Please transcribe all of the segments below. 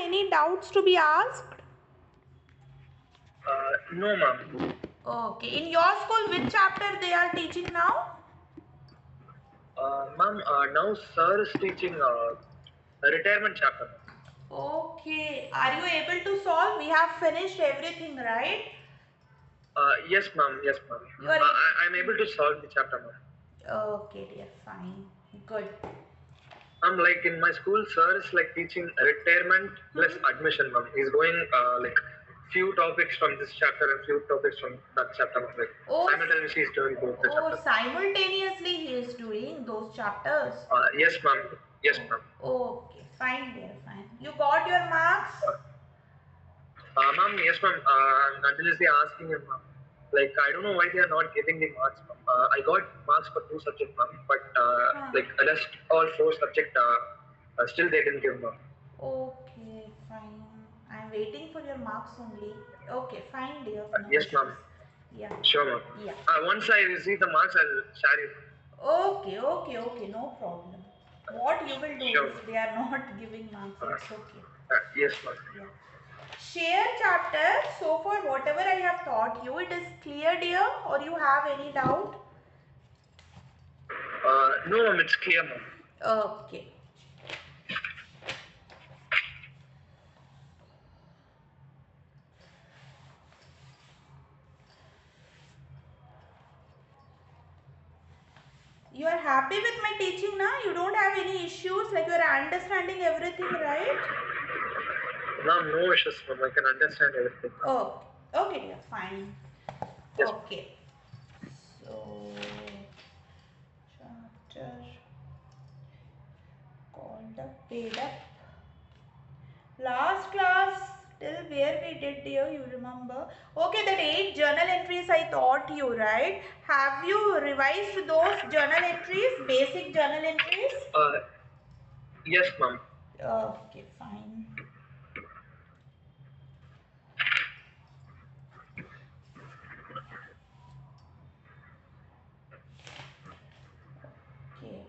any doubts to be asked? No, ma'am. Okay. In your school, which chapter they are teaching now? Ma'am, now sir is teaching a retirement chapter. Okay. Are you able to solve? We have finished everything, right? Yes, ma'am. Yes, ma'am. You are I'm able to solve the chapter, ma'am. okay, dear. Fine. Good. Ma'am, like in my school, sir is like teaching retirement plus admission, ma'am. He's going like few topics from this chapter and few topics from that chapter, ma'am. Like Oh, simultaneously, he's doing both the oh, chapters. simultaneously he is doing those chapters. Yes, ma'am. Yes, ma'am. Okay, fine, dear. Fine. You got your marks? Ma'am, yes, ma'am. I'm continuously asking him, ma'am. Like, I don't know why they are not giving the marks, ma'am. I got marks for 2 subjects, ma'am, but like rest all 4 subjects, still they didn't give, ma'am. Okay, fine. I'm waiting for your marks only. Okay, fine, dear. No Yes, issues. ma'am. Yeah. Sure, ma'am. Yeah. Once I receive the marks, I'll share you. Okay, okay, okay. No problem. What you will do Sure. if they are not giving marks? It's okay. Yes, ma'am. Yeah. Share chapter. So for whatever I have taught you, it is clear, dear, or you have any doubt? No, ma'am, it's clear, ma'am. Okay. You are happy with my teaching now? You don't have any issues, like you are understanding everything, right? Ma'am, no issues, ma'am. I can understand everything. Oh, okay, dear, fine. Yes. Okay. So, chapter called the paid up. Last class till where we did, dear, you remember? Okay, that 8 journal entries I taught you, right? Have you revised those journal entries, basic journal entries? Yes, ma'am. Okay, fine. Okay.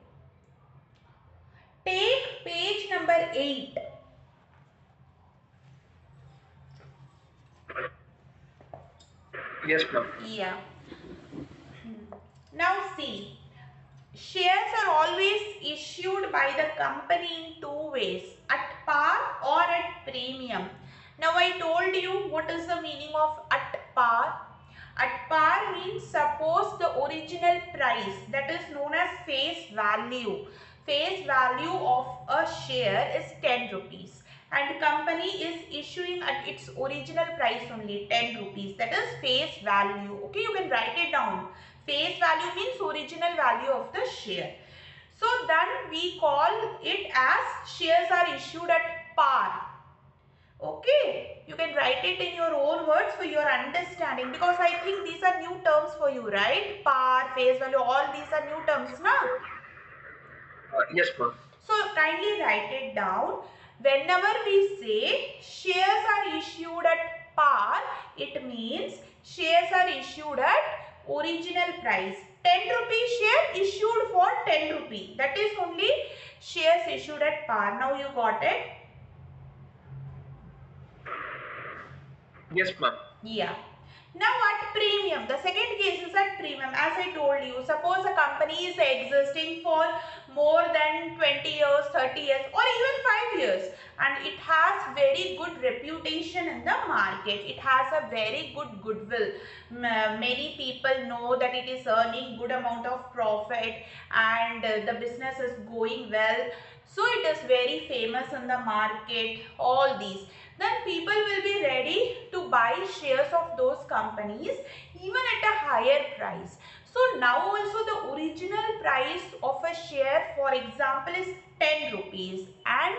Take page number 8. Yes, ma'am. Yeah. Now see, shares are always issued by the company in 2 ways, at par or at premium. Now I told you what is the meaning of at par. At par means suppose the original price, that is known as face value. Face value of a share is 10 rupees and company is issuing at its original price only 10 rupees, that is face value. Okay, you can write it down. Face value means original value of the share. So then we call it as shares are issued at par. Okay, you can write it in your own words for your understanding, because I think these are new terms for you, right? Par, face value, all these are new terms, na? Yes, ma'am. So kindly write it down. Whenever we say shares are issued at par, it means shares are issued at original price. 10 rupee share issued for 10 rupee. That is only shares issued at par. Now you got it? Yes, ma'am. Yeah. Now at premium, the second case is at premium. As I told you, suppose a company is existing for more than 20 years, 30 years or even 5 years and it has very good reputation in the market. It has a very good goodwill. Many people know that it is earning good amount of profit and the business is going well. So it is very famous in the market, all these. Then people will be ready to buy shares of those companies even at a higher price. So now also the original price of a share, for example, is 10 rupees and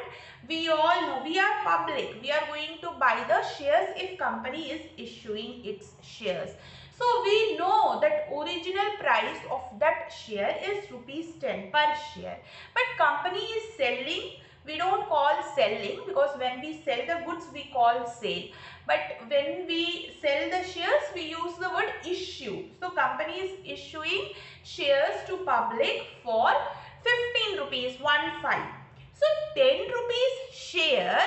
we all know, we are public, we are going to buy the shares if company is issuing its shares. So we know that original price of that share is rupees 10 per share, but company is selling. We don't call selling, because when we sell the goods we call sale, but when we sell the shares we use the word issue. So company is issuing shares to public for 15 rupees, 15. So 10 rupees share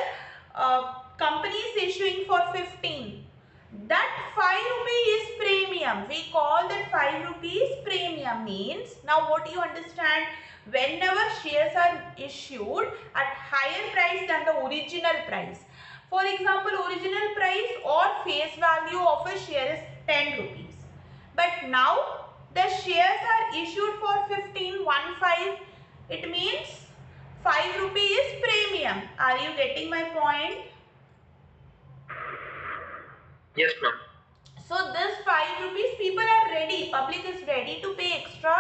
company is issuing for 15. That 5 rupee is premium. We call that 5 rupees premium. Means, now what you understand, whenever shares are issued at higher price than the original price. For example, original price or face value of a share is 10 rupees. But now the shares are issued for 15, 1 5. It means 5 rupee is premium. Are you getting my point? Yes, ma'am. So this 5 rupees, people are ready, public is ready to pay extra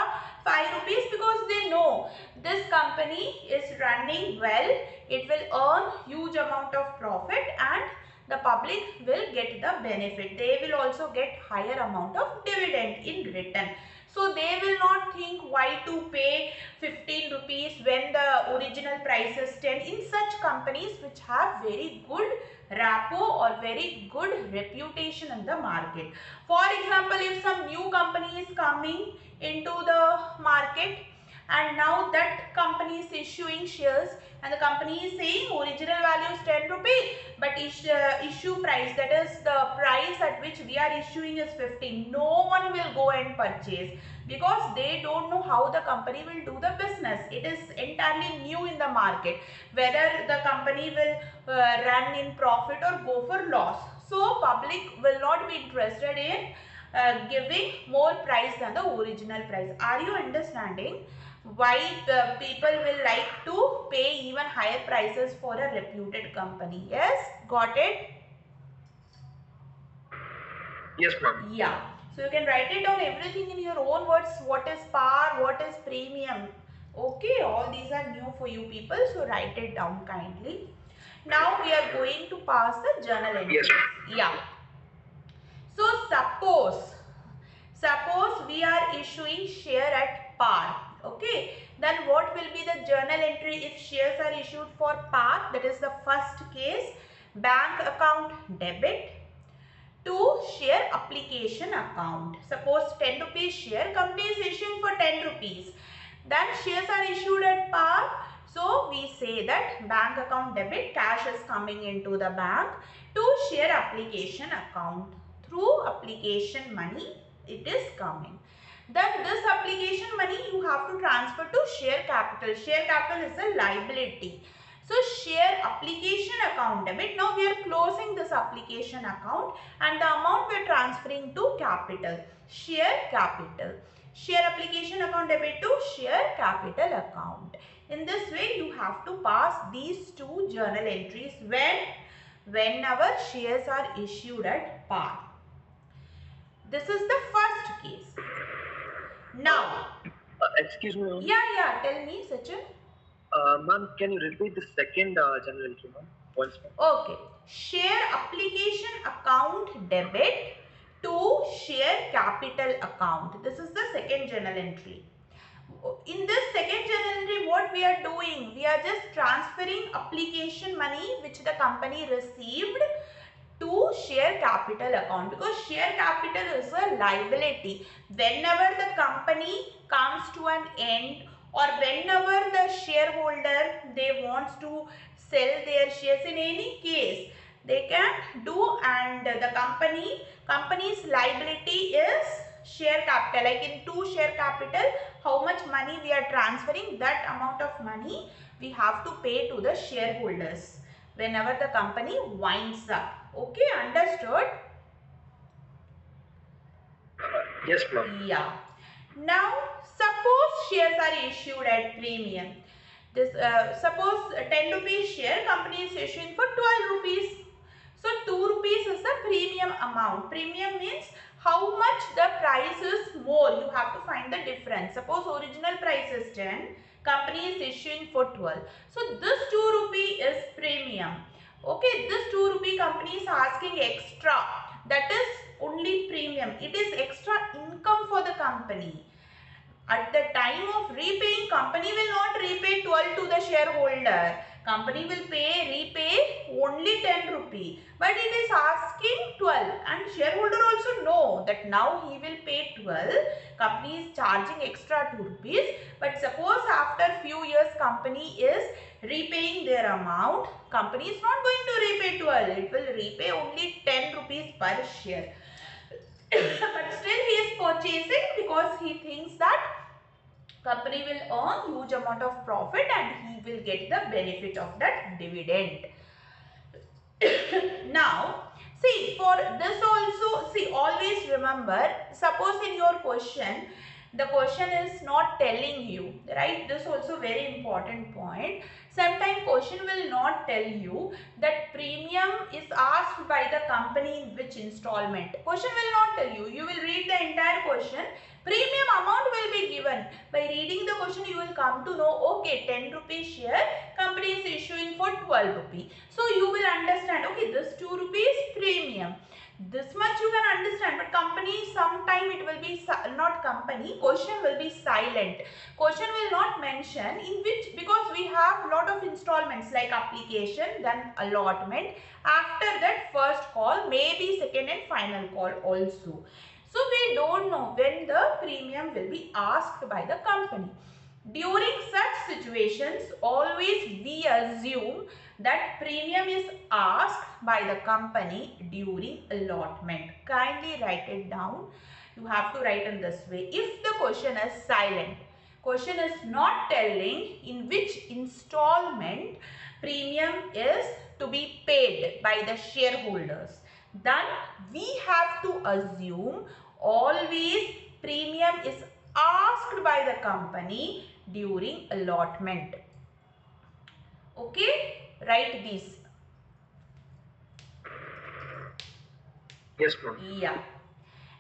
5 rupees because they know this company is running well, it will earn huge amount of profit and the public will get the benefit. They will also get higher amount of dividend in return. So they will not think why to pay 15 rupees when the original price is 10. In such companies which have very good rapport or very good reputation in the market. For example, if some new company is coming into the market and now that company is issuing shares and the company is saying original value is 10 rupees but issue price, that is the price at which we are issuing, is 15. No one will go and purchase because they don't know how the company will do the business. It is entirely new in the market, whether the company will run in profit or go for loss. So public will not be interested in giving more price than the original price. Are you understanding why the people will like to pay even higher prices for a reputed company? Yes, got it? Yes, ma'am. Yeah. So you can write it down everything in your own words. What is par? What is premium? Okay, all these are new for you people. So write it down kindly. Now we are going to pass the journal entries. Yes. Yeah. So suppose we are issuing share at par. Okay. Then what will be the journal entry if shares are issued for par? That is the first case. Bank account debit to share application account. Suppose 10 rupees share, company is issuing for 10 rupees. Then shares are issued at par. So we say that bank account debit, cash is coming into the bank to share application account. Through application money it is coming. Then this application money you have to transfer to share capital. Share capital is a liability. So share application account debit. Now we are closing this application account and the amount we are transferring to capital. Share capital. Share application account debit to share capital account. In this way you have to pass these two journal entries whenever shares are issued at par. This is the first case. Now, Excuse me, ma'am. yeah, tell me, Sachin. Ma'am, can you repeat the second journal entry, ma'am? Once more. Okay. Share application account debit to share capital account. This is the second journal entry. In this second journal entry, what we are doing? We are just transferring application money which the company received to share capital account, because share capital is a liability. Whenever the company comes to an end or whenever the shareholder they wants to sell their shares, in any case they can do, and the company's liability is share capital. Like in to share capital, how much money we are transferring, that amount of money we have to pay to the shareholders whenever the company winds up. Okay, understood? Yes, ma'am. Yeah. Now, suppose shares are issued at premium. This suppose 10 rupees share, company is issuing for 12 rupees. So 2 rupees is the premium amount. Premium means how much the price is more. You have to find the difference. Suppose original price is 10, company is issuing for 12. So this 2 rupee is premium. Okay, this 2 rupee company is asking extra. That is only premium. It is extra income for the company. At the time of repaying, company will not repay 12 to the shareholder. Company will repay only 10 rupee. But it is asking 12, and shareholder also know that now he will pay 12. Company is charging extra 2 rupees. But suppose after few years company is repaying their amount, company is not going to 12. It will repay only 10 rupees per share. But still he is purchasing because he thinks that company will earn huge amount of profit and he will get the benefit of that dividend. Now, see, for this also, see, always remember, suppose in your question, the question is not telling you, right? This also very important point. Sometimes question will not tell you that premium is asked by the company in which installment. Question will not tell you. You will read the entire question. Premium amount will be given. By reading the question, you will come to know, okay, 10 rupees share, company is issuing for 12 rupees. So you will understand, okay, this 2 rupees premium. This much you can understand, but company sometime it will be not company, question will be silent. Question will not mention in which, because we have lot of installments like application, then allotment, after that first call, maybe second and final call also. So we don't know when the premium will be asked by the company. During such situations, always we assume that premium is asked by the company during allotment. Kindly write it down. You have to write in this way. If the question is silent, question is not telling in which installment premium is to be paid by the shareholders, then we have to assume always premium is asked by the company during allotment. Okay, write these. Yes, ma'am. Yeah.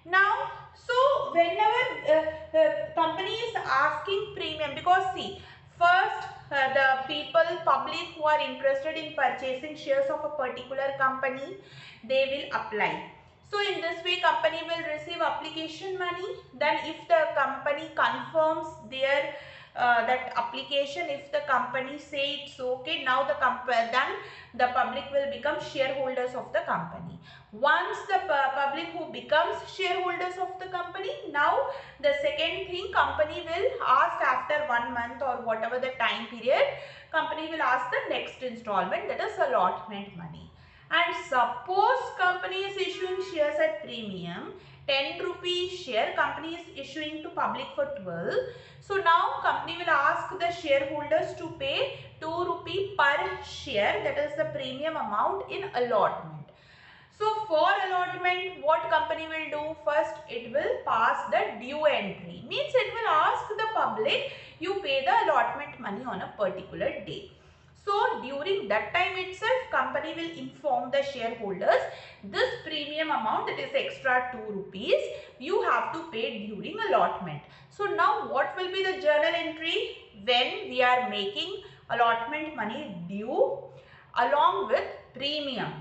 Now, so whenever company is asking premium, because see, first the people, public who are interested in purchasing shares of a particular company, they will apply. So in this way, company will receive application money. Then if the company confirms their that application, if the company say it's okay, now the then the public will become shareholders of the company. Once the public who becomes shareholders of the company, now the second thing, company will ask after 1 month or whatever the time period, company will ask the next installment, that is allotment money. And suppose company is issuing shares at premium, 10 rupees share company is issuing to public for 12. So now company will ask the shareholders to pay 2 rupee per share, that is the premium amount in allotment. So for allotment, what company will do? First, it will pass the due entry. Means it will ask the public, you pay the allotment money on a particular day. So during that time itself, company will inform the shareholders, this premium amount, that is extra 2 rupees, you have to pay during allotment. So now what will be the journal entry? When we are making allotment money due along with premium,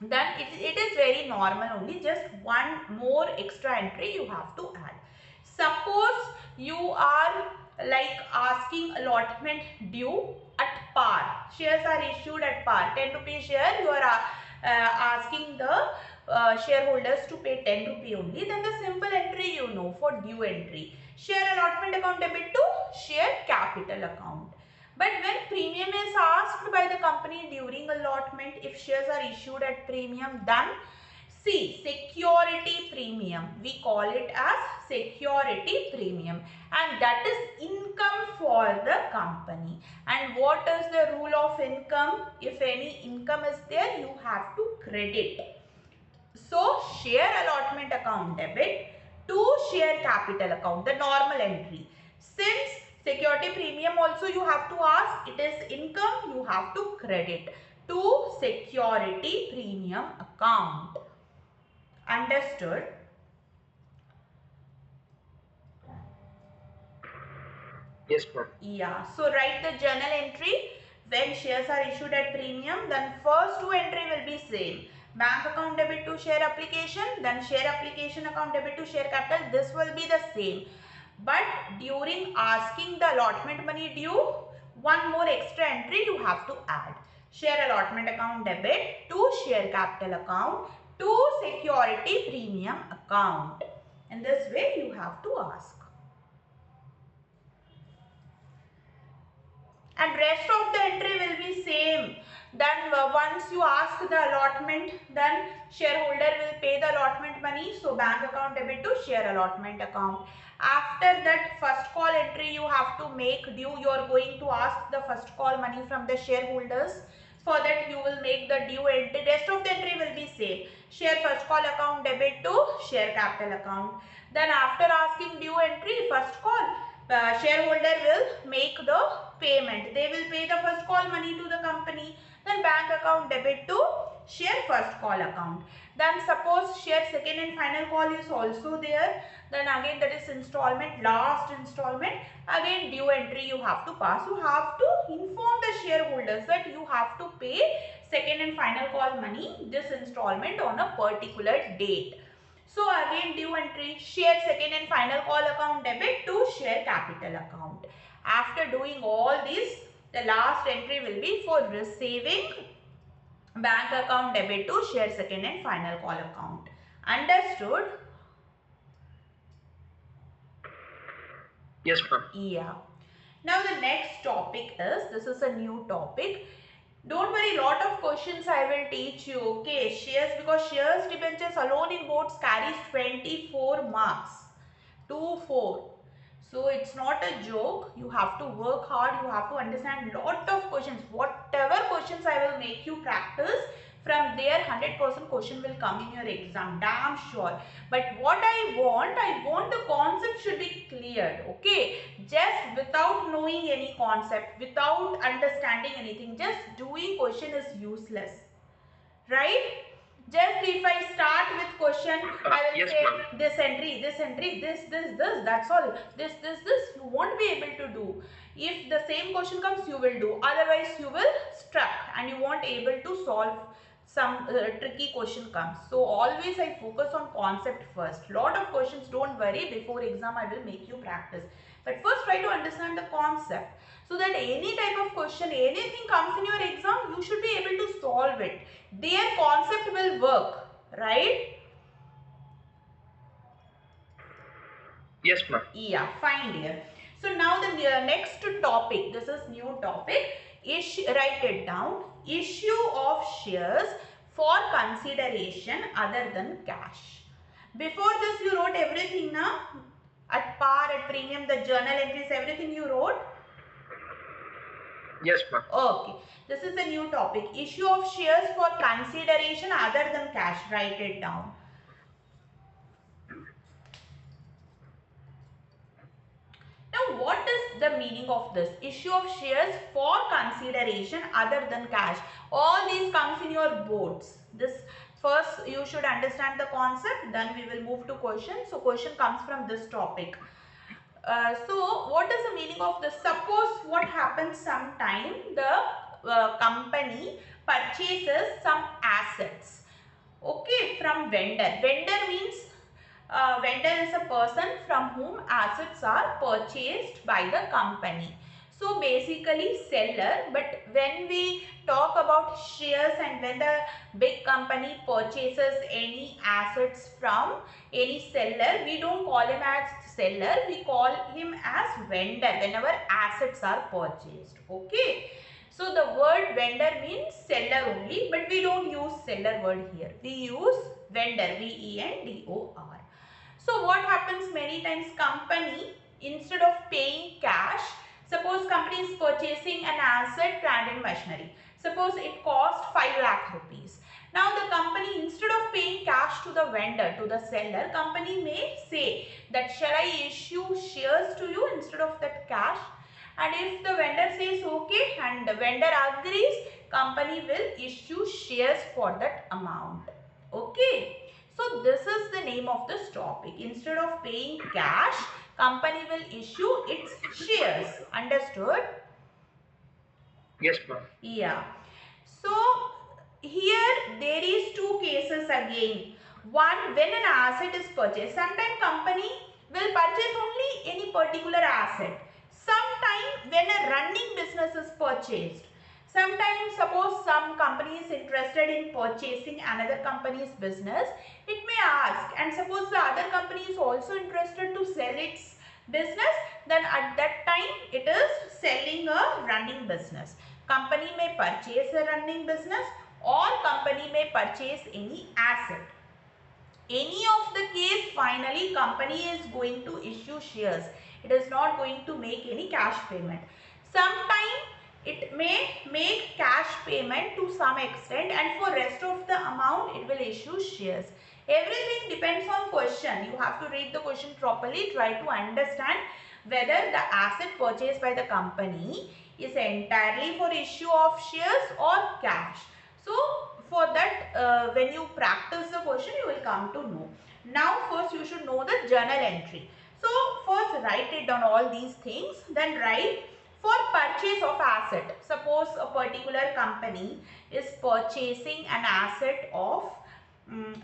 then it is very normal, only just one more extra entry you have to add. Suppose you are like asking allotment due at par, shares are issued at par, 10 rupee share, you are asking the shareholders to pay 10 rupee only, then the simple entry you know for due entry, share allotment account debit to share capital account. But when premium is asked by the company during allotment, if shares are issued at premium, then see, security premium, we call it as security premium, and that is income for the company. And what is the rule of income? If any income is there, you have to credit. So share allotment account debit to share capital account, the normal entry. Since security premium also you have to ask, it is income, you have to credit to security premium account. Understood? Yes, ma'am. Yeah. So write the journal entry. When shares are issued at premium, then first two entry will be same. Bank account debit to share application, then share application account debit to share capital. This will be the same. But during asking the allotment money due, one more extra entry you have to add. Share allotment account debit to share capital account to security premium account. In this way you have to ask. and rest of the entry will be same. Then once you ask the allotment, then shareholder will pay the allotment money, so bank account debit to share allotment account. After that first call entry you have to make due, you are going to ask the first call money from the shareholders. For that you will make the due entry, rest of the entry will be same. Share first call account debit to share capital account. Then after asking due entry, first call, shareholder will make the payment. They will pay the first call money to the company. Then bank account debit to share first call account. Then suppose share second and final call is also there. Then again that is installment, last installment. Again due entry you have to pass. You have to inform the shareholders that you have to pay second and final call money, this installment on a particular date. So again due entry, share second and final call account debit to share capital account. After doing all this, the last entry will be for receiving bank account debit to share second and final call account. Understood? Yes, ma'am. Yeah. Now the next topic is, this is a new topic. Don't worry, lot of questions I will teach you. Okay, shares, because shares debentures alone in boards carries 24 marks. 2-4. So it's not a joke. You have to work hard. You have to understand lot of questions. Whatever questions I will make you practice, from there 100% question will come in your exam. Damn sure. But what I want the concept should be cleared. Okay. Just without knowing any concept, without understanding anything, just doing question is useless. Right? Just if I start with question, I will Yes, say ma'am. this entry, this, that's all. This, you won't be able to do. If the same question comes, you will do. Otherwise, you will stuck and you won't able to solve some tricky question comes. So always I focus on concept first. Lot of questions, don't worry, before exam I will make you practice. But first try to understand the concept, so that any type of question, anything comes in your exam, you should be able to solve it. Their concept will work, right? Yes, ma'am. Yeah, fine dear. So now the next topic, this is new topic. Write it down. Issue of shares for consideration other than cash. Before this you wrote everything now? At par, at premium, the journal entries, everything you wrote? Yes, ma'am. Okay. This is a new topic. Issue of shares for consideration other than cash. Write it down. Now, what is the meaning of this? Issue of shares for consideration other than cash. All these comes in your boards. This first you should understand the concept. Then we will move to question. So, question comes from this topic. So, what is the meaning of this? Suppose what happens sometime, the company purchases some assets, okay, from vendor. Vendor means vendor is a person from whom assets are purchased by the company. So basically seller, but when we talk about shares and when the big company purchases any assets from any seller, we don't call him as seller, we call him as vendor whenever assets are purchased. Okay. So the word vendor means seller only, but we don't use seller word here. We use vendor, V-E-N-D-O-R. So what happens many times, company instead of paying cash, suppose company is purchasing an asset, plant and machinery. Suppose it cost 5 lakh rupees. Now the company instead of paying cash to the vendor, to the seller, company may say that shall I issue shares to you instead of that cash? And if the vendor says okay and the vendor agrees, company will issue shares for that amount. Okay. So this is the name of this topic. Instead of paying cash, company will issue its shares. Understood? Yes, ma'am. Yeah. So here there is two cases again. One, when an asset is purchased, sometimes company will purchase only any particular asset. Sometime when a running business is purchased. Sometimes suppose some company is interested in purchasing another company's business, it may ask, and suppose the other company is also interested to sell its business, then at that time it is selling a running business. Company may purchase a running business or company may purchase any asset. Any of the case, finally company is going to issue shares. It is not going to make any cash payment. Sometime it may make cash payment to some extent, and for rest of the amount it will issue shares. Everything depends on question. You have to read the question properly, try to understand whether the asset purchased by the company is entirely for issue of shares or cash. So for that, when you practice the question, you will come to know. Now first you should know the journal entry. So first write it down all these things, then write for purchase of asset. Suppose a particular company is purchasing an asset of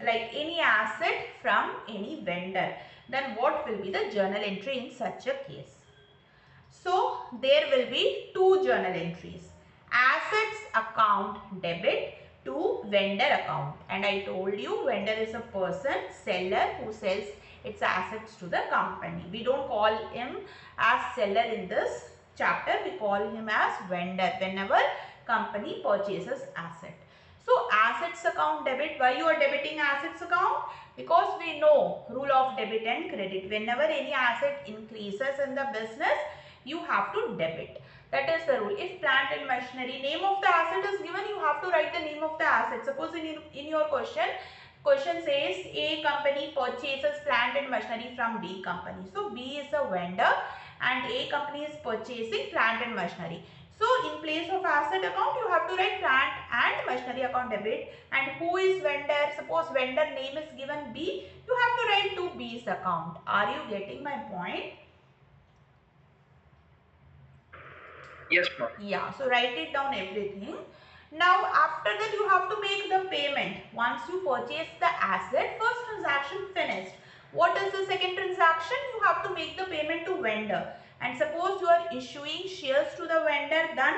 like any asset from any vendor, then what will be the journal entry in such a case? So there will be two journal entries. Assets account debit to vendor account, and I told you vendor is a person, seller, who sells its assets to the company. We don't call him as seller in this chapter, we call him as vendor whenever company purchases asset. So assets account debit, why you are debiting assets account? Because we know rule of debit and credit. Whenever any asset increases in the business, you have to debit. That is the rule. If plant and machinery, name of the asset is given, you have to write the name of the asset. Suppose in your question says A company purchases plant and machinery from B company. So B is a vendor and A company is purchasing plant and machinery. So in place of asset account, you have to write plant and machinery account debit. And who is vendor? Suppose vendor name is given B, you have to write to B's account. Are you getting my point? Yes, ma'am. Yeah, so write it down everything. Now after that you have to make the payment. Once you purchase the asset, first transaction finished. What is the second transaction? You have to make the payment to vendor. And suppose you are issuing shares to the vendor, then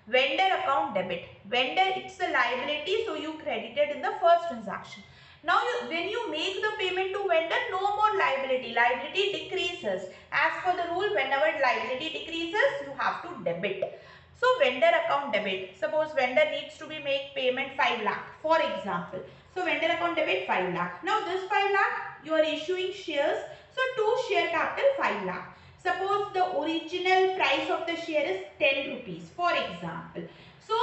vendor account debit. Vendor, it's a liability, so you credited in the first transaction. Now when you make the payment to vendor, no more liability. Liability decreases. As per the rule, whenever liability decreases, you have to debit. So vendor account debit. Suppose vendor needs to be make payment 5 lakh, for example. So vendor account debit 5 lakh. Now this 5 lakh, you are issuing shares. So to share capital 5 lakh. Suppose the original price of the share is 10 rupees, for example. So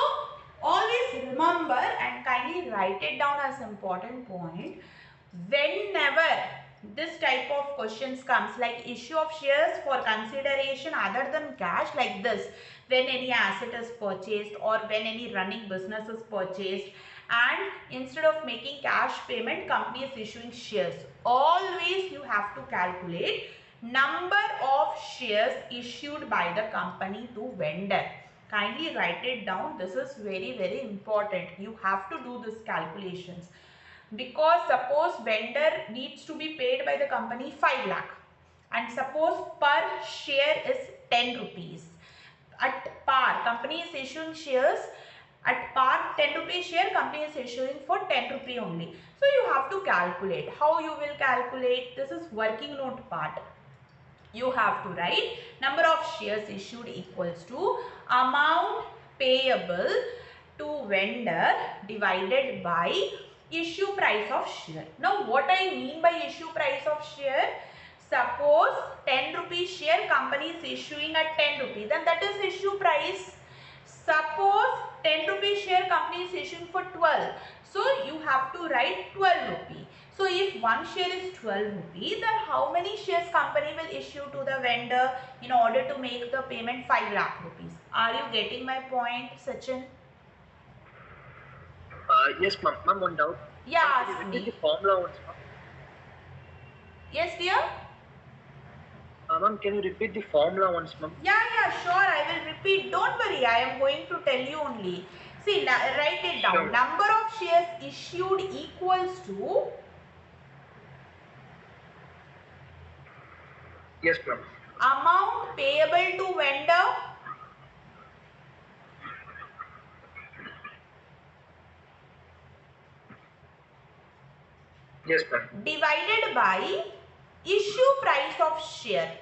always remember and kindly write it down as important point. Whenever this type of questions comes, like issue of shares for consideration other than cash, like this, when any asset is purchased or when any running business is purchased, and instead of making cash payment, company is issuing shares, always you have to calculate number of shares issued by the company to vendor. Kindly write it down. This is very important. You have to do this calculations. Because suppose vendor needs to be paid by the company 5 lakh and suppose per share is 10 rupees. At par, company is issuing shares at par 10 rupee share, company is issuing for 10 rupee only. So you have to calculate. How you will calculate? This is working note part. You have to write number of shares issued equals to amount payable to vendor divided by issue price of share. Now what I mean by issue price of share? Suppose 10 rupee share company is issuing at 10 rupees, then that is issue price. Suppose 10 rupee share company is issuing for 12. So you have to write 12 rupee. So if one share is 12 rupee, then how many shares company will issue to the vendor in order to make the payment 5 lakh rupees? Are you getting my point, Sachin? Yes, ma'am. Ma'am, one doubt. Yeah. Can you repeat the formula once, ma'am? Yes, dear? Ma'am, can you repeat the formula once, ma'am? Yeah, sure. I will repeat. Don't worry. I am going to tell you only. See, write it down. Sure. Number of shares issued equals to. Yes, ma'am. Amount payable to vendor. Yes, ma'am. Divided by issue price of share.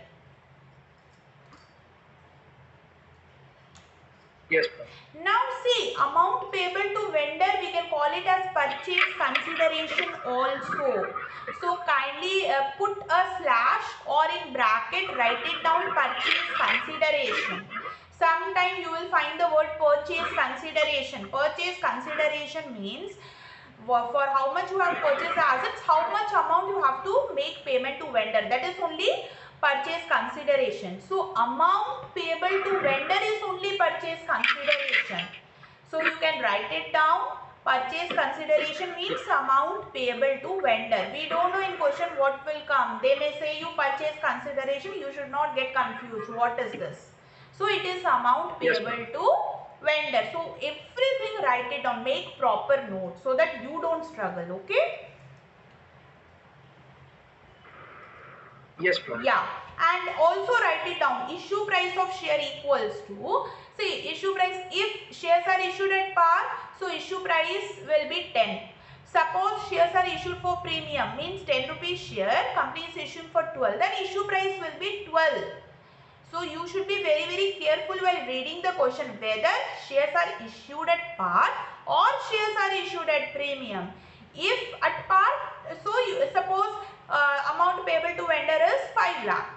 Yes, ma'am. Now see, amount payable to vendor, we can call it as purchase consideration also. So kindly put a slash or in bracket, write it down, purchase consideration. Sometime you will find the word purchase consideration. Purchase consideration means for how much you have purchased the assets, how much amount you have to make payment to vendor. That is only purchase consideration. So amount payable to vendor is only purchase consideration. So you can write it down. Purchase consideration means amount payable to vendor. We don't know in question what will come. They may say you purchase consideration. You should not get confused. What is this? So it is amount Yes, payable ma'am. to vendor. So everything write it down. Make proper notes so that you don't struggle. Okay. Yes, ma'am. Yeah, and also write it down. Issue price of share equals to, see, issue price, if shares are issued at par, so issue price will be 10. Suppose shares are issued for premium, means 10 rupees share, company is issuing for 12, then issue price will be 12. So you should be very careful while reading the question whether shares are issued at par or shares are issued at premium. If at par, so you suppose amount payable to vendor is 5 lakh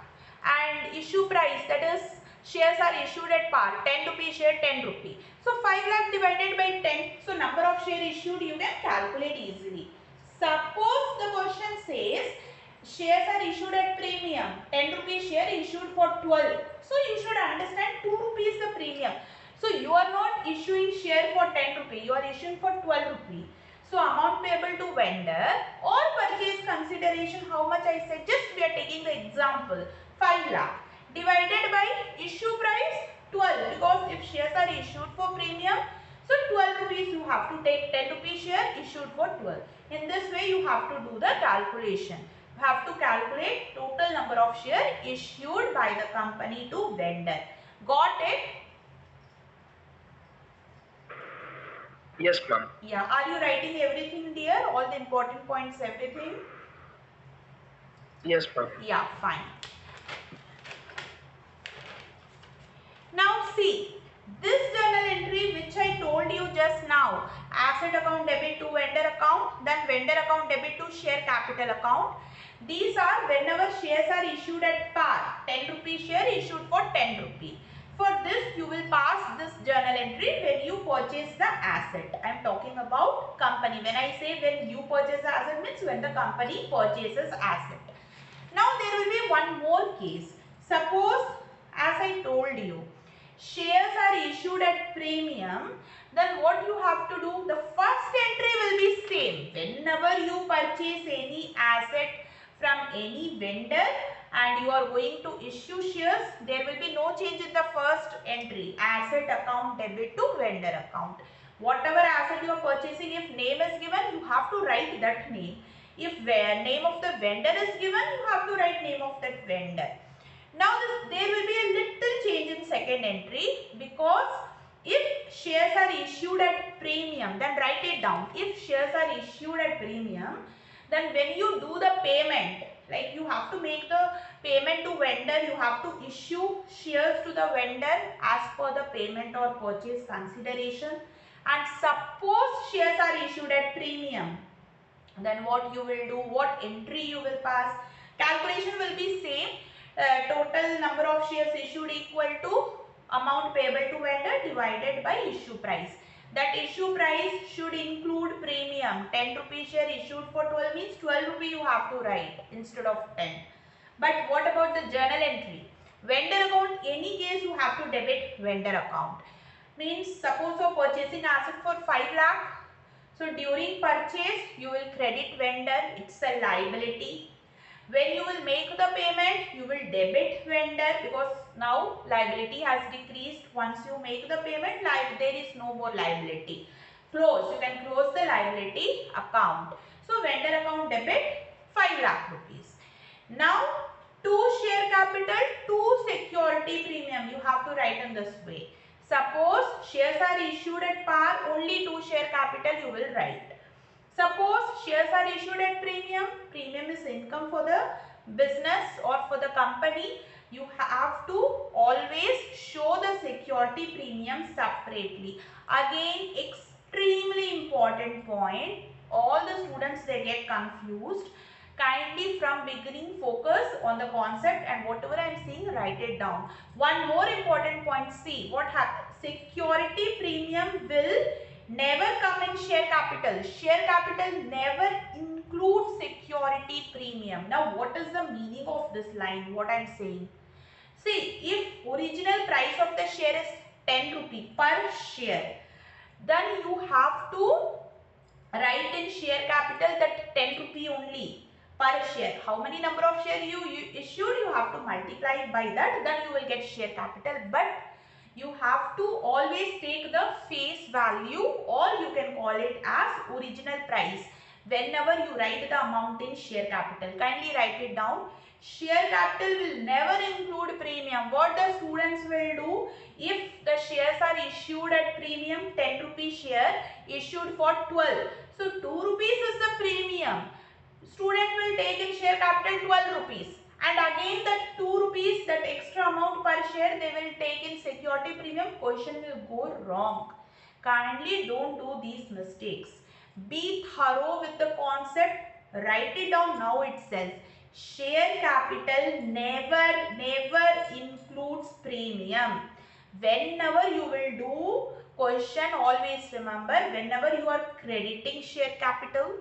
and issue price, that is shares are issued at par, 10 rupee share, 10 rupee. So 5 lakh divided by 10, so number of share issued you can calculate easily. Suppose the question says shares are issued at premium, 10 rupees share issued for 12. So you should understand 2 rupees the premium. So you are not issuing share for 10 rupees, you are issuing for 12 rupees. So amount payable to vendor or purchase consideration, how much I said, just we are taking the example, 5 lakh divided by issue price 12, because if shares are issued for premium, so 12 rupees you have to take, 10 rupees share issued for 12. In this way you have to do the calculation. You have to calculate total number of share issued by the company to vendor. Got it? Yes, ma'am. Yeah. Are you writing everything dear? All the important points, everything? Yes, ma'am. Yeah, fine. Now see, this journal entry which I told you just now, asset account debit to vendor account, then vendor account debit to share capital account. These are whenever shares are issued at par, 10 rupee share issued for 10 rupee. For this you will pass this journal entry when you purchase the asset. I am talking about company. When I say when you purchase the asset means when the company purchases asset. Now there will be one more case. Suppose, as I told you, shares are issued at premium, then what you have to do, the first entry will be same. Whenever you purchase any asset from any vendor and you are going to issue shares, there will be no change in the first entry, asset account debit to vendor account. Whatever asset you are purchasing, if name is given, you have to write that name. If name of the vendor is given, you have to write name of that vendor. Now there will be a little change in second entry, because if shares are issued at premium, then write it down. If shares are issued at premium, then when you do the payment, like you have to make the payment to vendor, you have to issue shares to the vendor as per the payment or purchase consideration. And suppose shares are issued at premium, then what you will do, what entry you will pass, calculation will be same. Total number of shares issued equal to amount payable to vendor divided by issue price. That issue price should include premium. 10 rupee share issued for 12 means 12 rupee you have to write instead of 10. But what about the journal entry? Vendor account, any case you have to debit vendor account. Means suppose you are purchasing asset for 5 lakh. So during purchase, you will credit vendor, it's a liability. When you will make the payment, you will debit vendor, because now liability has decreased. Once you make the payment, there is no more liability. Close, you can close the liability account. So vendor account debit 5 lakh rupees. Now 2 share capital, 2 security premium, you have to write in this way. Suppose shares are issued at par, only 2 share capital you will write. Suppose shares are issued at premium, premium is income for the business or for the company, You have to always show the security premium separately. Again, extremely important point. All the students, they get confused. Kindly from beginning focus on the concept, and whatever I am saying, write it down. One more important point, see what happens. Security premium will never come in share capital. Share capital never includes security premium. Now what is the meaning of this line, what I am saying? See, if original price of the share is 10 rupee per share, then you have to write in share capital that 10 rupee only per share. How many number of share you issued, you have to multiply by that, then you will get share capital. But you have to always take the face value, or you can call it as original price whenever you write the amount in share capital. Kindly write it down. Share capital will never include premium. What the students will do, if the shares are issued at premium, 10 rupee share issued for 12. So 2 rupees is the premium. Student will take in share capital 12 rupees. And again that 2 rupees, that extra amount per share, they will take in security premium. Question will go wrong. Kindly don't do these mistakes. Be thorough with the concept. Write it down now itself. Share capital never includes premium. Whenever you will do question, always remember, whenever you are crediting share capital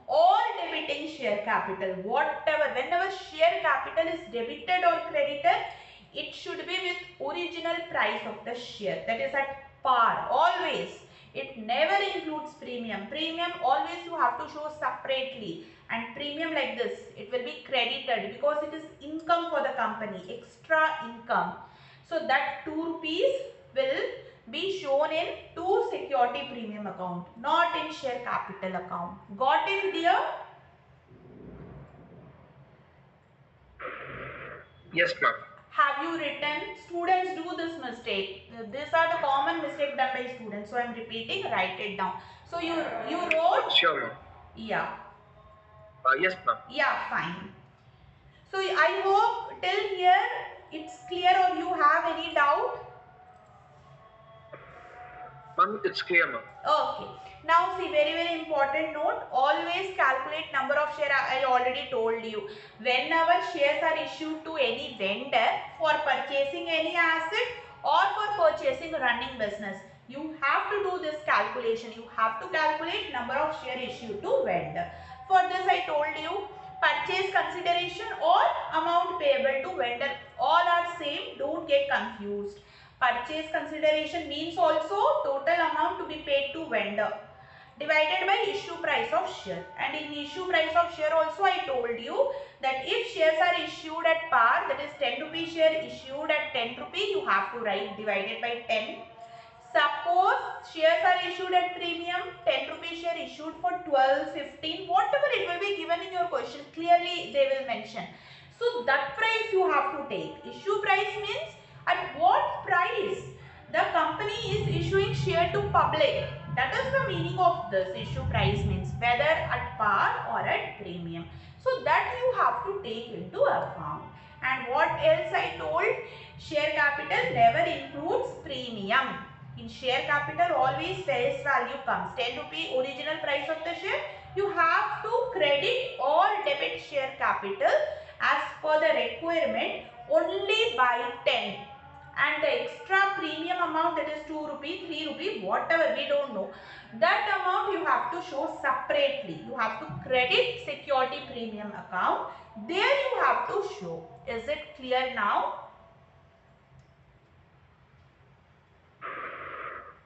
or debiting share capital, whatever, whenever share capital is debited or credited, it should be with original price of the share, that is at par, always. It never includes premium. Premium always you have to show separately, and premium like this, it will be credited because it is income for the company, extra income. So that 2 rupees will be shown in to security premium account, not in share capital account. Got it, dear? Yes, ma'am. Have you written? Students do this mistake. These are the common mistakes done by students. So I am repeating. Write it down. So you wrote. Sure, ma'am. Yeah. Yes, ma'am. Yeah, fine. So I hope till here it's clear, or you have any doubt? Ma'am, it's clear, ma'am. Okay. Now see, very important note. Always calculate number of share. I already told you. Whenever shares are issued to any vendor for purchasing any asset or for purchasing running business, you have to do this calculation. You have to calculate number of share issued to vendor. For this I told you, purchase consideration or amount payable to vendor, all are same. Don't get confused. Purchase consideration means also total amount to be paid to vendor divided by issue price of share. And in issue price of share also I told you that if shares are issued at par, that is 10 rupee share issued at 10 rupee, you have to write divided by 10. Suppose shares are issued at premium, 10 rupee share issued for 12, 15, whatever it will be given in your question, clearly they will mention. So that price you have to take. Issue price means at what price the company is issuing share to public. That is the meaning of this. Issue price means whether at par or at premium. So that you have to take into account. And what else I told? Share capital never includes premium. In share capital always face value comes. 10 rupee original price of the share. You have to credit or debit share capital as per the requirement only by 10. And the extra premium amount, that is 2 rupee, 3 rupee, whatever, we don't know. That amount you have to show separately. You have to credit security premium account. There you have to show. Is it clear now?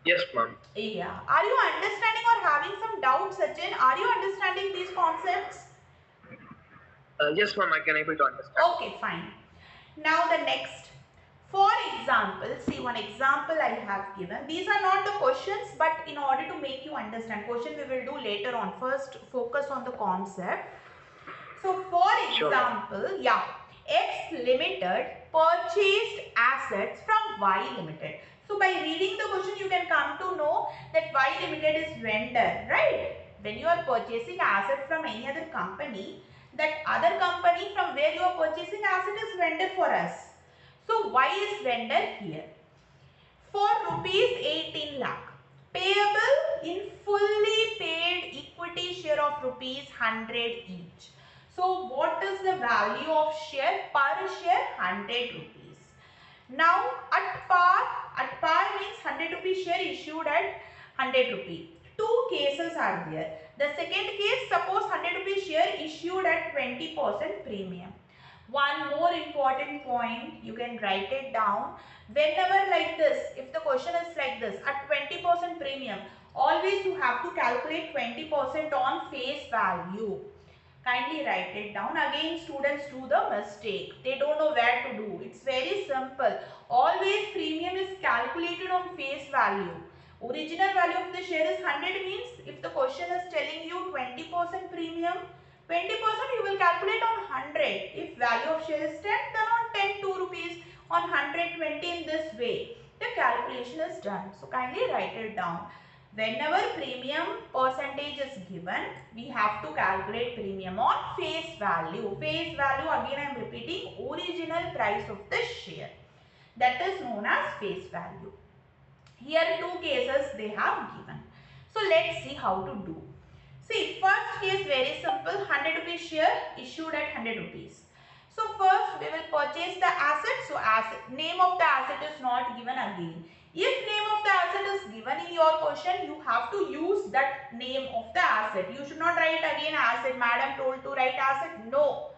Yes, ma'am. Yeah. Are you understanding or having some doubts, Sachin? Are you understanding these concepts? Yes, ma'am, I can able to understand. Okay, fine. Now the next. For example, see one example I have given. These are not the questions, but in order to make you understand, question we will do later on. First, focus on the concept. So, for example, Sure. yeah, X Limited purchased assets from Y Limited. So, by reading the question, you can come to know that Y Limited is vendor, right? When you are purchasing asset from any other company, that other company from where you are purchasing asset is vendor for us. So why is vendor here? For rupees 18 lakh, payable in fully paid equity share of rupees 100 each. So what is the value of share? Per share 100 rupees. Now at par means 100 rupees share issued at 100 rupees. Two cases are there. The second case, suppose 100 rupees share issued at 20% premium. One more important point, you can write it down. Whenever like this, if the question is like this, at 20% premium, always you have to calculate 20% on face value. Kindly write it down. Again, students do the mistake. They don't know where to do. It's very simple. Always premium is calculated on face value. Original value of the share is 100 means if the question is telling you 20% premium, 20% you will calculate on 100. If value of share is 10, then on 10 2 rupees, on 120 in this way. The calculation is done. So kindly write it down. Whenever premium percentage is given, we have to calculate premium on face value. Face value, again I am repeating, original price of the share. That is known as face value. Here two cases they have given. So let's see how to do. See, first case very simple, 100 rupees share issued at 100 rupees. So first we will purchase the asset. So name of the asset is not given again. If name of the asset is given in your question, you have to use that name of the asset. You should not write again asset. Madam told to write asset. No.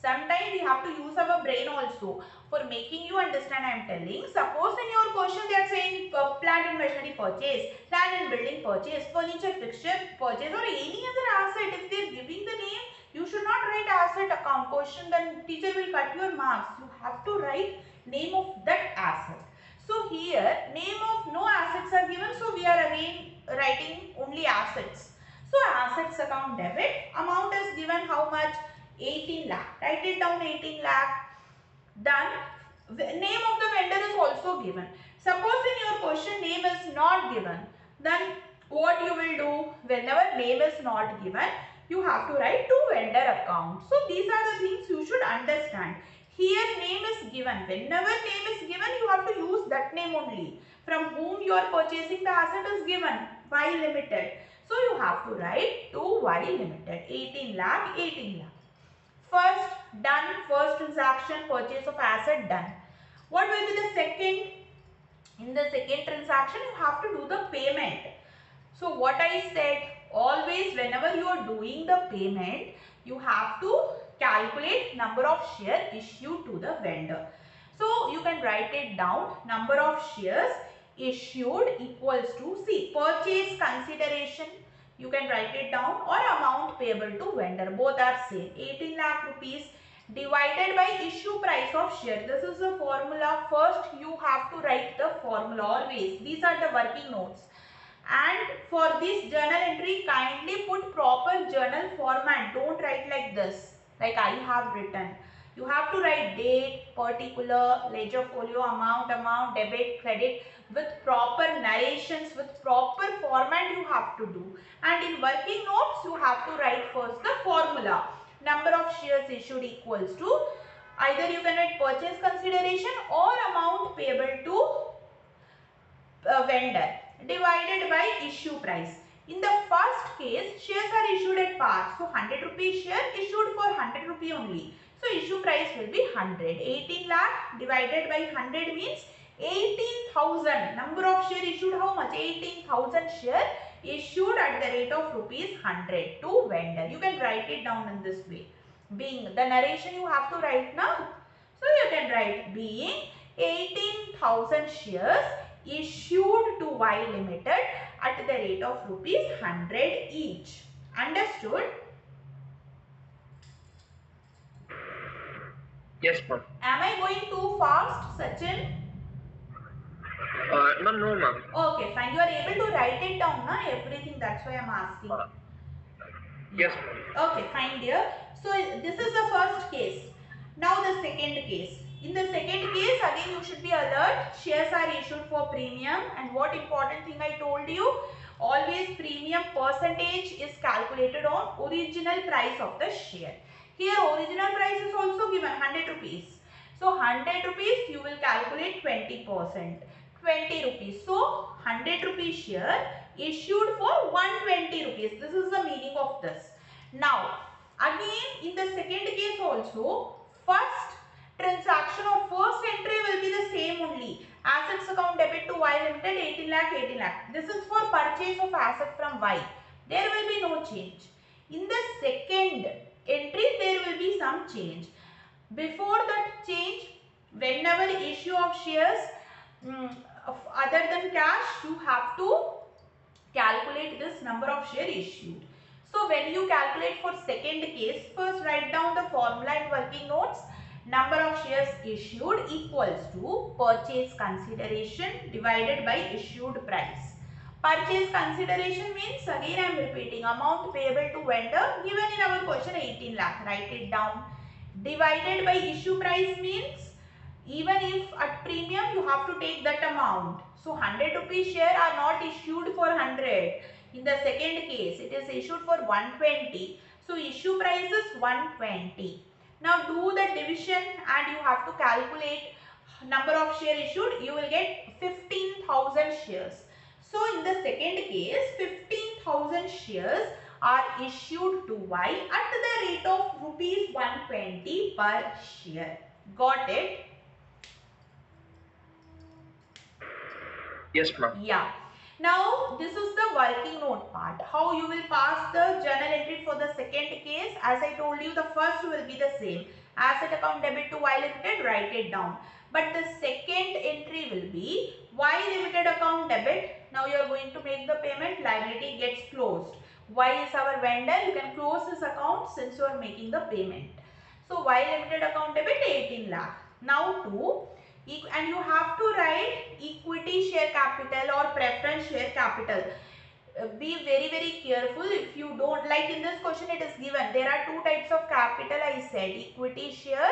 Sometimes we have to use our brain also. For making you understand, I am telling. Suppose in your question they are saying plant and machinery purchase, land and building purchase, furniture fixture purchase, or any other asset. If they are giving the name, you should not write asset account question. Then teacher will cut your marks. You have to write name of that asset. So here name of no assets are given. So we are again writing only assets. So assets account debit. Amount is given how much? 18 lakh. Write it down 18 lakh. Done. Name of the vendor is also given. Suppose in your question name is not given. Then what you will do? Whenever name is not given, you have to write to vendor account. So these are the things you should understand. Here name is given. Whenever name is given, you have to use that name only. From whom you are purchasing the asset is given. Y Limited. So you have to write to Y Limited. 18 lakh, 18 lakh. First done, first transaction, purchase of asset done. What will be the second? In the second transaction, you have to do the payment. So what I said, always whenever you are doing the payment, you have to calculate number of shares issued to the vendor. So you can write it down. Number of shares issued equals to, see, purchase consideration. You can write it down, or amount payable to vendor. Both are same. 18 lakh rupees divided by issue price of share. This is the formula. First you have to write the formula always. These are the working notes. And for this journal entry, kindly put proper journal format. Don't write like this, like I have written. You have to write date, particular, ledger folio, amount, debit, credit, with proper narrations, with proper format you have to do. And in working notes, you have to write first the formula. Number of shares issued equals to, either you can write purchase consideration or amount payable to vendor divided by issue price. In the first case, shares are issued at par. So 100 rupees share issued for 100 rupee only. So issue price will be 100. 18 lakh divided by 100 means 18,000. Number of share issued how much? 18,000 share issued at the rate of rupees 100 to vendor. You can write it down in this way. Being the narration you have to write now. So you can write being 18,000 shares issued to Y Limited at the rate of rupees 100 each. Understood? Yes, ma'am. Am I going too fast, Sachin? Ma'am, no, ma'am. Okay, fine. You are able to write it down, na? Everything. That's why I am asking. Yes, ma'am. Okay, fine, dear. So this is the first case. Now the second case. In the second case, again you should be alert. Shares are issued for premium, and what important thing I told you? Always premium percentage is calculated on original price of the share. Here original price is also given 100 rupees. So 100 rupees you will calculate 20%. 20 rupees. So 100 rupees share issued for 120 rupees. This is the meaning of this. Now again in the second case also, first transaction or first entry will be the same only. Assets account debit to Y Limited 18 lakh 18 lakh. This is for purchase of asset from Y. There will be no change. In the second entry there will be some change. Before that change, whenever issue of shares other than cash, you have to calculate this number of share issued. So when you calculate for second case, first write down the formula and working notes. Number of shares issued equals to purchase consideration divided by issued price. Purchase consideration means, again I am repeating, amount payable to vendor given in our question 18 lakh. Write it down. Divided by issue price means, even if at premium you have to take that amount. So 100 rupees share are not issued for 100. In the second case it is issued for 120. So issue price is 120. Now do the division and you have to calculate number of share issued. You will get 15,000 shares. So in the second case 15,000 shares are issued to Y at the rate of rupees 120 per share. Got it? Yes, ma'am. Yeah. Now this is the working note part. How you will pass the journal entry for the second case. As I told you, the first will be the same. Asset account debit to Y Limited, write it down. But the second entry will be Y Limited account debit. Now you are going to make the payment, liability gets closed. Y is our vendor, you can close this account since you are making the payment. So Y Limited account debit 18 lakh. Now to, and you have to write equity share capital or preference share capital. Be very careful. If you don't, like in this question it is given, there are two types of capital I said, equity share,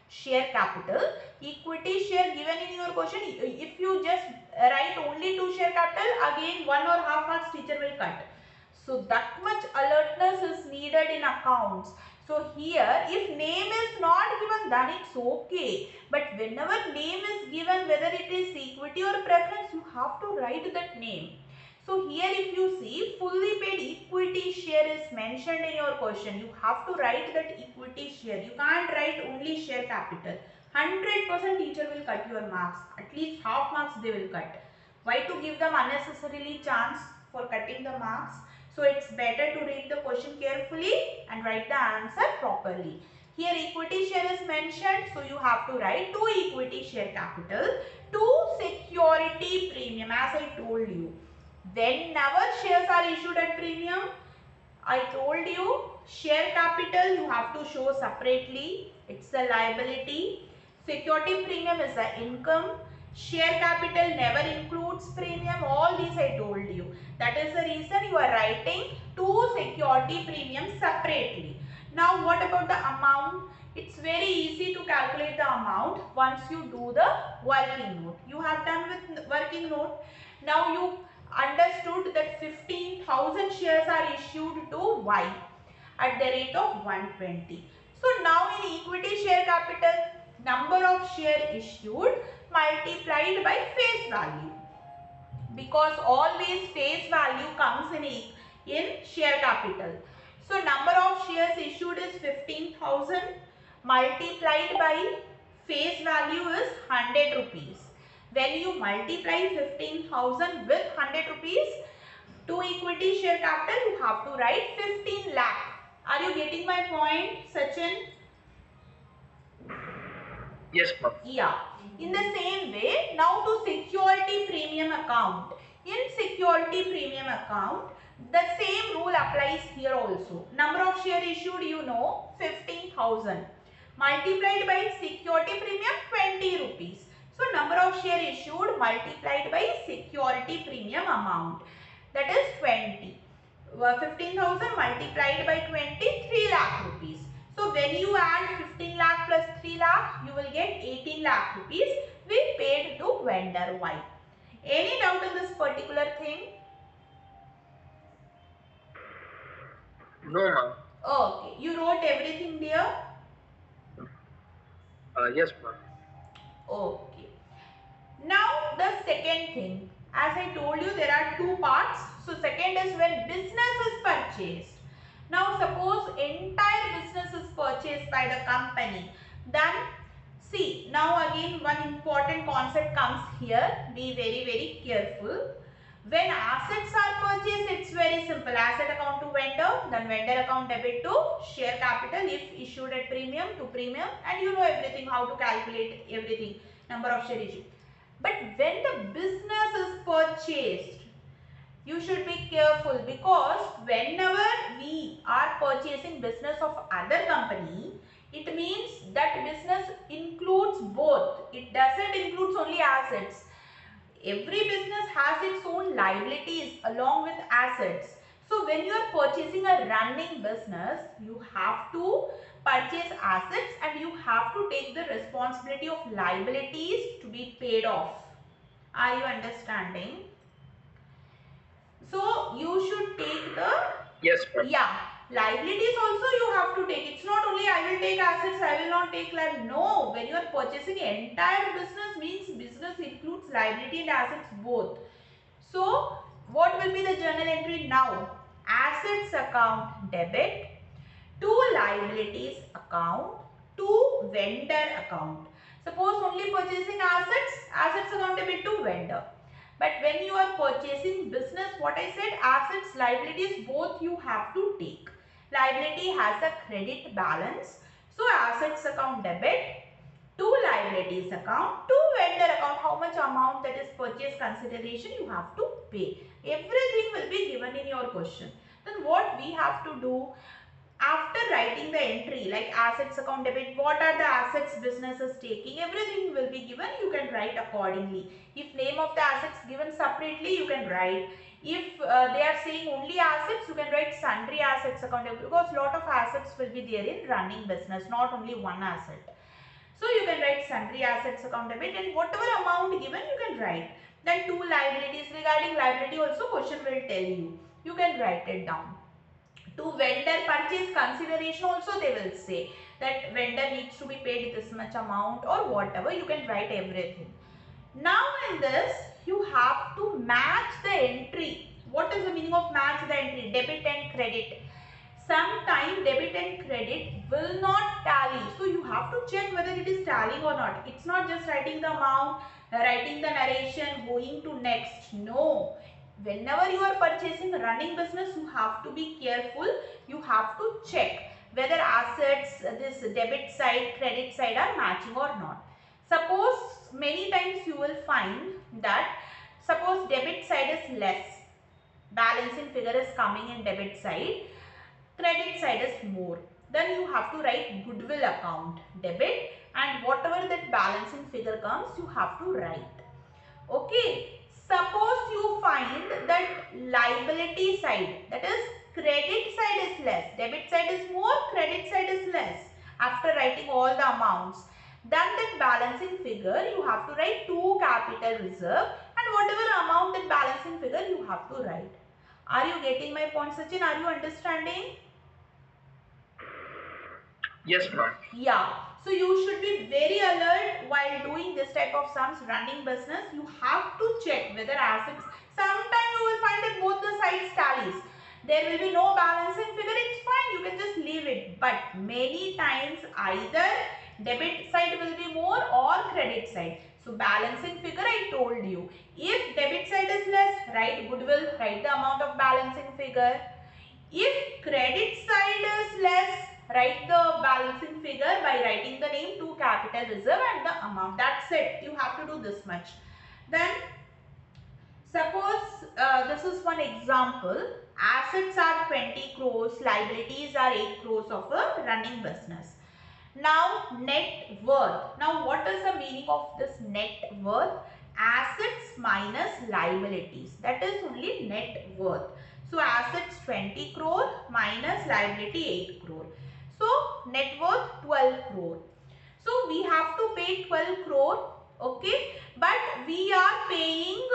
share capital. Equity share given in your question, if you just write only two share capital, again 1 or half marks teacher will cut. So that much alertness is needed in accounts. So here if name is not given then it's okay. But whenever name is given, whether it is equity or preference, you have to write that name. So here if you see fully paid equity share is mentioned in your question, you have to write that equity share. You can't write only share capital. 100% teacher will cut your marks. At least half marks they will cut. Why to give them unnecessarily chance for cutting the marks? So it's better to read the question carefully and write the answer properly. Here equity share is mentioned, so you have to write 2 equity share capital, 2 security premium, as I told you. Whenever shares are issued at premium, I told you share capital you have to show separately. It's a liability. Security premium is an income. Share capital never includes premium. All these I told you. That is the reason you are writing 2 security premiums separately. Now what about the amount? It's very easy to calculate the amount once you do the working note. You have done with working note. Now you understood that 15,000 shares are issued to Y at the rate of 120. So now in equity share capital, number of share issued multiplied by face value, because always face value comes in share capital. So number of shares issued is 15,000 multiplied by face value is 100 rupees. When you multiply 15,000 with 100 rupees, to equity share capital you have to write 15 lakh. Are you getting my point, Sachin? Yes, ma'am. Yeah. In the same way, now to security premium account. In security premium account, the same rule applies here also. Number of share issued, you know, 15,000 multiplied by security premium 20 rupees. So number of share issued multiplied by security premium amount, that is 20. 15,000 multiplied by 20, 3 lakh rupees. So when you add 15 lakh plus 3 lakh, you will get 18 lakh rupees we paid to vendor Y. Any doubt in this particular thing? No, ma'am. Okay, you wrote everything there? Yes, ma'am. Okay. Now the second thing, as I told you, there are two parts. So second is when business is purchased. Now suppose entire business is purchased by the company. Then see, now again one important concept comes here. Be very careful. When assets are purchased, it's very simple. Asset account to vendor, then vendor account debit to share capital if issued at premium to premium, and you know everything, how to calculate everything, number of share issued. But when the business is purchased, you should be careful, because whenever we are purchasing business of other company, it means that business includes both. It doesn't include only assets. Every business has its own liabilities along with assets. So when you are purchasing a running business, you have to purchase assets and you have to take the responsibility of liabilities to be paid off. Are you understanding? So you should take the, Yes, ma'am. liabilities also you have to take. It's not only I will take assets, I will not take liability. No, when you are purchasing entire business, means business includes liability and assets both. So what will be the journal entry now? Assets account debit to liabilities account to vendor account. Suppose only purchasing assets, assets account debit to vendor. But when you are purchasing business, what I said, assets, liabilities, both you have to take. Liability has a credit balance. So assets account debit to liabilities account to vendor account. How much amount, that is purchase consideration, you have to pay. Everything will be given in your question. Then what we have to do? After writing the entry like assets account debit, what are the assets business is taking, everything will be given. You can write accordingly. If name of the assets given separately, you can write. If they are saying only assets, you can write sundry assets account debit, because lot of assets will be there in running business, not only one asset. So you can write sundry assets account debit, and whatever amount given you can write. Then two liabilities, regarding liability also question will tell you. You can write it down. To vendor purchase consideration also they will say that vendor needs to be paid this much amount or whatever, you can write everything. Now in this you have to match the entry. What is the meaning of match the entry? Debit and credit. Sometime debit and credit will not tally. So you have to check whether it is tallying or not. It's not just writing the amount, writing the narration, going to next. No. Whenever you are purchasing running business, you have to be careful. You have to check whether assets, this debit side, credit side are matching or not. Suppose many times you will find that suppose debit side is less, balancing figure is coming in debit side, credit side is more, then you have to write goodwill account debit, and whatever that balancing figure comes you have to write. Okay, suppose you find that liability side, that is credit side is less, debit side is more, credit side is less, after writing all the amounts, then that balancing figure you have to write to capital reserve, and whatever amount that balancing figure you have to write. Are you getting my point, Sachin? Are you understanding? Yes, ma'am. Yeah. So you should be very alert while doing this type of sums, running business. You have to check whether assets, sometimes you will find that both the sides tallies. There will be no balancing figure, it's fine, you can just leave it. But many times either debit side will be more or credit side. So balancing figure I told you. If debit side is less, write goodwill, write the amount of balancing figure. If credit side is less, write the balancing figure by writing the name to capital reserve and the amount. That's it. You have to do this much. Then suppose this is one example. Assets are 20 crores, liabilities are 8 crores of a running business. Now net worth. Now what is the meaning of this net worth? Assets minus liabilities. That is only net worth. So assets 20 crore minus liability 8 crore. So net worth 12 crore. So we have to pay 12 crore. Okay. But we are paying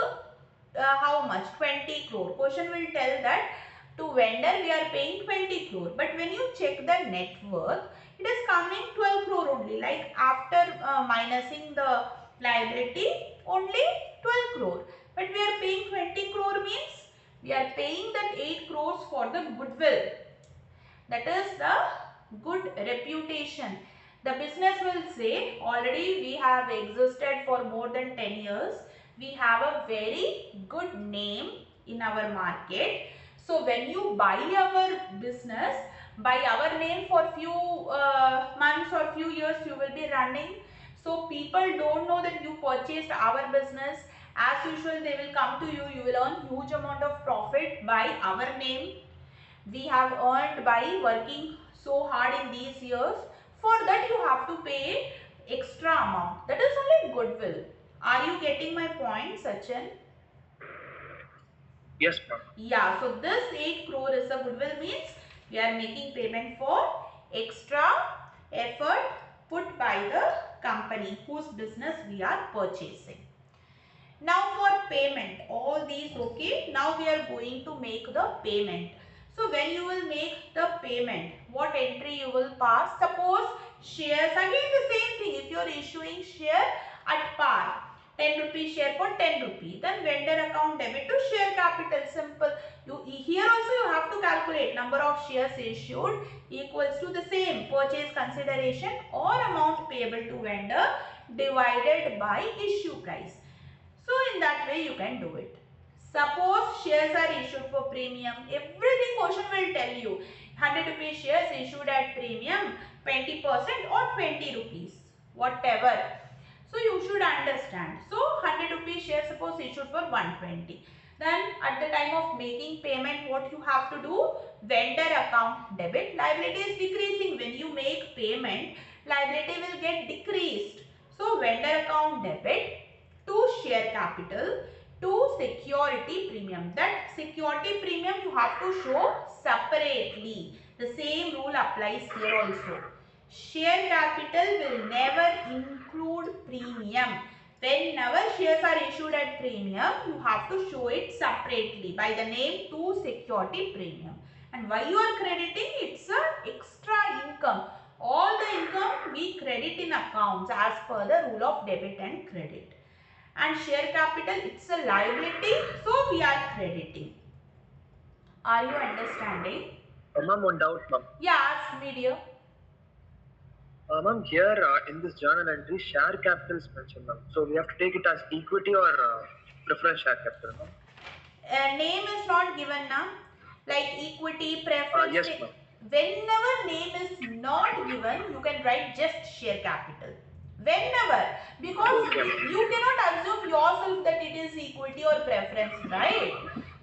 how much? 20 crore. Question will tell that to vendor we are paying 20 crore. But when you check the net worth, it is coming 12 crore only. Like after minusing the liability, only 12 crore. But we are paying 20 crore means we are paying that 8 crores for the goodwill. That is the good reputation. The business will say already we have existed for more than 10 years. We have a very good name in our market. So when you buy our business, by our name for few months or few years you will be running. So people don't know that you purchased our business. As usual they will come to you. You will earn huge amount of profit by our name. We have earned by working so hard in these years. For that you have to pay extra amount. That is only goodwill. Are you getting my point, Sachin? Yes, ma'am. Yeah, so this 8 crore is a goodwill means we are making payment for extra effort put by the company whose business we are purchasing. Now for payment, all these okay. Now we are going to make the payment. So when you will make the payment, what entry you will pass? Suppose shares, again the same thing. If you are issuing share at par, 10 rupee share for 10 rupee, then vendor account debit to share capital. Simple. Here also you have to calculate number of shares issued equals to the same purchase consideration or amount payable to vendor divided by issue price. So in that way you can do it. Suppose shares are issued for premium. Everything question will tell you. 100 rupees shares issued at premium, 20% or 20 rupees. Whatever. So you should understand. So 100 rupees share suppose issued for 120. Then at the time of making payment, what you have to do? Vendor account debit. Liability is decreasing. When you make payment, liability will get decreased. So vendor account debit to share capital to security premium. That security premium you have to show separately. The same rule applies here also. Share capital will never include premium. Whenever shares are issued at premium, you have to show it separately by the name to security premium. And why you are crediting? It's a extra income. All the income we credit in accounts as per the rule of debit and credit. And share capital, it's a liability, so we are crediting. Are you understanding? Ma'am, one doubt, ma'am. Yeah, ask me, dear. Ma'am, here in this journal entry, share capital is mentioned, ma'am. So we have to take it as equity or preference share capital, ma'am. Name is not given now, like equity, preference. Yes, ma'am. Whenever name is not given, you can write just share capital. Whenever, because you cannot assume yourself that it is equity or preference, right?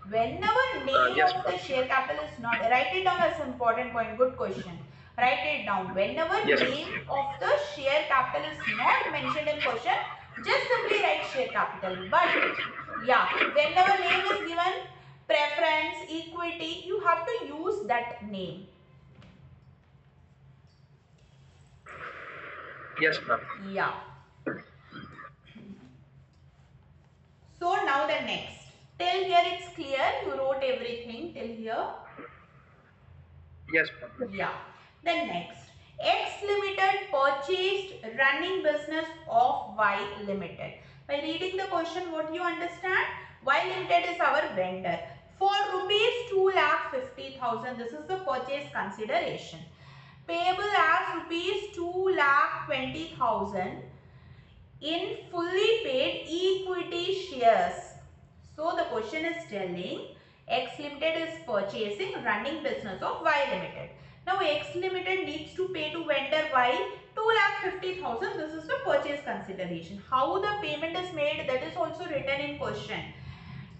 Whenever name Yes, of the share capital is not, write it down as important point. Good question. Write it down. Whenever Yes, name of the share capital is not mentioned in question, just simply write share capital. But yeah, whenever name is given, preference, equity, you have to use that name. Yes, ma'am. Yeah. So now the next. Till here it's clear. You wrote everything till here. Yes, ma'am. Yeah. Then next. X Limited purchased running business of Y Limited. By reading the question, what you understand? Y Limited is our vendor. For rupees 2,50,000, this is the purchase consideration. Payable as rupees 2,20,000 in fully paid equity shares. So the question is telling X Limited is purchasing running business of Y Limited. Now X Limited needs to pay to vendor Y 2,50,000. This is the purchase consideration. How the payment is made, that is also written in question.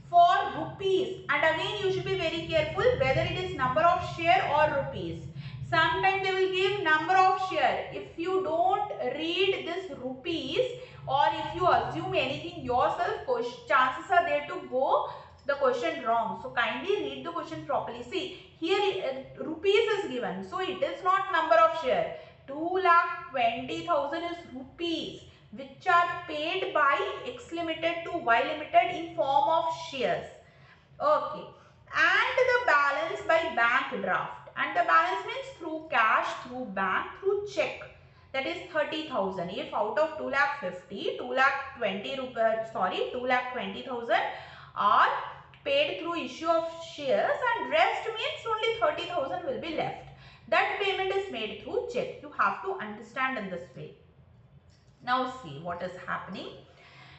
For rupees, and again you should be very careful whether it is number of share or rupees. Sometimes they will give number of share. If you don't read this rupees or if you assume anything yourself, chances are there to go the question wrong. So kindly read the question properly. See, here rupees is given. So it is not number of share. 2,20,000 is rupees which are paid by X Limited to Y Limited in form of shares. Okay. And the balance by bank draft. and the balance means through cash, through bank, through check. That is 30,000. If out of 2,50,000, 2,20,000 are paid through issue of shares, and rest means only 30,000 will be left. That payment is made through check. You have to understand in this way. Now see what is happening.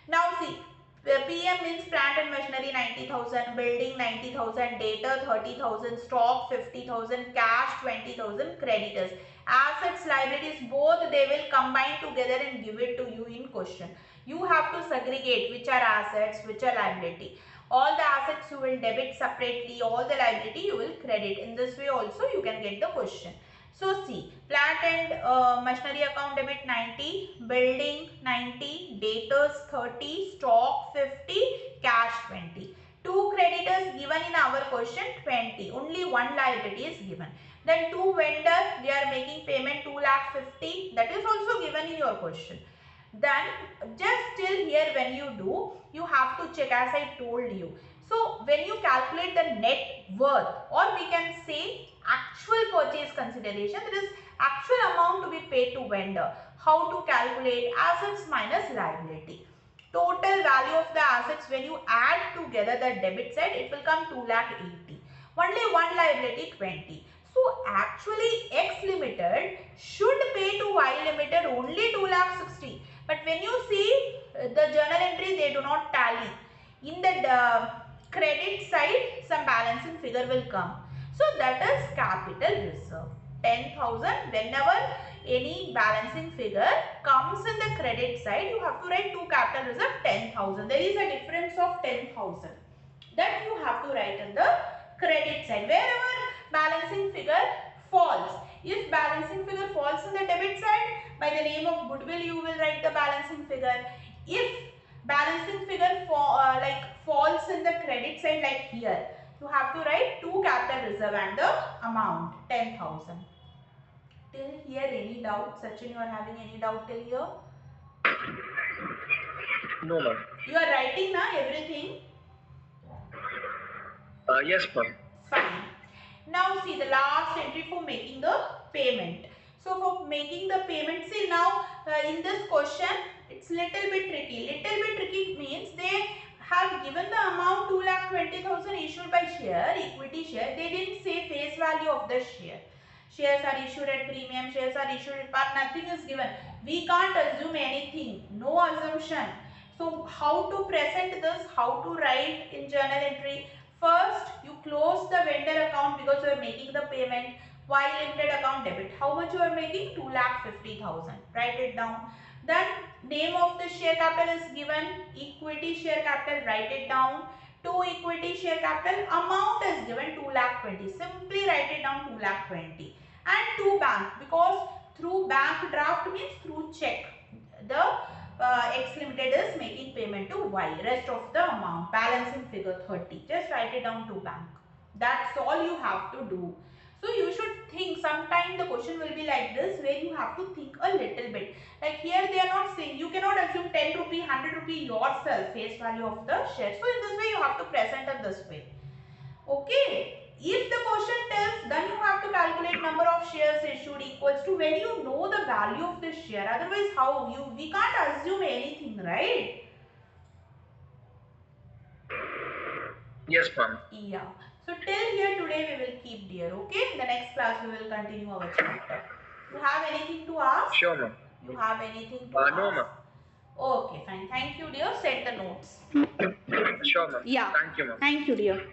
Now see, the PM means plant and machinery 90,000, building 90,000, data 30,000, stock 50,000, cash 20,000, creditors. Assets, liabilities, both they will combine together and give it to you in question. You have to segregate which are assets, which are liability. All the assets you will debit separately, all the liability you will credit. In this way also you can get the question. So see, plant and machinery account debit 90, building 90, debtors 30, stock 50, cash 20. Two creditors given in our question 20, only one liability is given. Then two vendors, they are making payment 2,50,000, that is also given in your question. Then just till here when you do, you have to check as I told you. So when you calculate the net worth, or we can say actual purchase consideration, that is actual amount to be paid to vendor. How to calculate? Assets minus liability. Total value of the assets, when you add together the debit side, it will come 2,80,000. Only one liability 20. So actually X Limited should pay to Y Limited only 2,60,000. But when you see the journal entry, they do not tally. In the credit side, some balancing figure will come. So that is capital reserve. 10,000. Whenever any balancing figure comes in the credit side, you have to write to capital reserve 10,000. There is a difference of 10,000. That you have to write in the credit side. Wherever balancing figure falls. If balancing figure falls in the debit side, by the name of goodwill you will write the balancing figure. If balancing figure falls in the credit side like here, you have to write to capital reserve and the amount 10,000. Till here any doubt? Sachin, you are having any doubt till here? No, ma'am. You are writing now everything? Yes, ma'am. Fine. Now see the last entry for making the payment. So for making the payment, see now in this question it's little bit tricky. Little bit tricky means they have given the amount 2,20,000 issued by share, equity share. They didn't say face value of the share. Shares are issued at premium, shares are issued at par, nothing is given. We can't assume anything, no assumption. So how to present this, how to write in journal entry? First, you close the vendor account because you are making the payment. Y Limited account debit. How much you are making? 2,50,000. Write it down. Then name of the share capital is given. Equity share capital. Write it down. To equity share capital amount is given 2,20,000. Simply write it down 2,20,000. And to bank, because through bank draft means through check. The X Limited is making payment to Y. Rest of the amount, balancing figure 30. Just write it down to bank. That's all you have to do. So you should think, sometime the question will be like this, where you have to think a little bit. Like here they are not saying, you cannot assume 10 rupee, 100 rupee yourself, face value of the share. So in this way you have to present it this way. Okay. If the question tells, then you have to calculate number of shares issued equals to when you know the value of the share. Otherwise, we can't assume anything, right? Yes, ma'am. Yeah. So till here today we will keep dear. Okay. In the next class we will continue our chapter. You have anything to ask? Sure, ma'am. You have anything to ask? No, ma'am. Okay, fine. Thank you, dear. Set the notes. Sure, ma'am. Yeah. Thank you, ma'am. Thank you, dear.